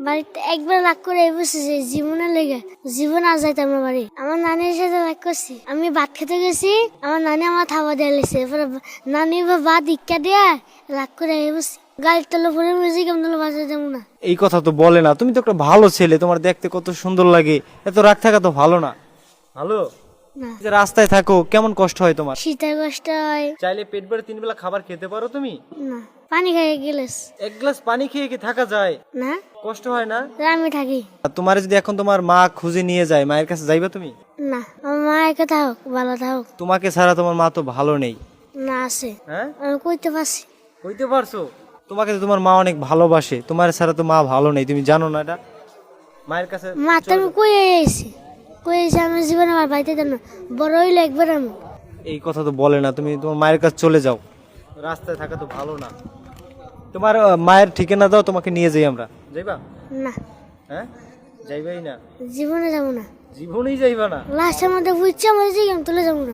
বাড়িতে একবার রাগ করে বসেছি জীবনের লেগে, জীবন আর যাইতাম না বাড়ি। আমার নানির সাথে রাগ করছি, আমি ভাত খেতে গেছি, আমার নানি আমার থাবা দিয়ে লেছে, এরপরে নানি ভাত ইক্কা দিয়া রাগ করে বসছি। গাড়ির তলে পরে মিউজিক আমি বাজাতে যাবো না। এই কথা তো বলে না, তুমি তো একটা ভালো ছেলে, তোমার দেখতে কত সুন্দর লাগে, এত রাগ থাকা তো ভালো না। ভালো না, যে রাস্তায় থাকো কেমন কষ্ট হয় তোমার? শীতের কষ্ট হয়। চাইলে পেট ভরে 3 বেলা খাবার খেতে পারো তুমি? না, পানি খাই গেলেস এক গ্লাস পানি খেয়ে কি থাকা যায়? না, কষ্ট হয় না? আমি থাকি আর তোমার যদি এখন তোমার মা খুঁজে নিয়ে যায়, মায়ের কাছে যাইবা তুমি? না। আমার মা একা থাকুক, ভালো থাকুক। তোমাকে ছাড়া তোমার মা তো ভালো নেই। না আছে, হ্যাঁ, আমি কইতে পারছি। কইতে পারছো? তোমাকে তো তোমার মা অনেক ভালোবাসে, তোমার ছাড়া তো মা ভালো নেই, তুমি জানো না এটা? মায়ের কাছে মা তো আমি কই আইছি, কই আইছি আমি জীবনে আমার বাড়িতে যাবো না, বড় হইলে একবার আমি। এই কথা তো বলে না, তুমি তোমার মায়ের কাছে চলে যাও, রাস্তায় থাকা তো ভালো না। তোমার মায়ের ঠিকানা দাও, তোমাকে নিয়ে যাই আমরা। যাইবা? না, হ্যাঁ, যাইবাই না? জীবনে যাবো না। জীবনেই যাইবা না? লাস্টের মধ্যে বুঝছি আমার জীবন তুলে যাবো না।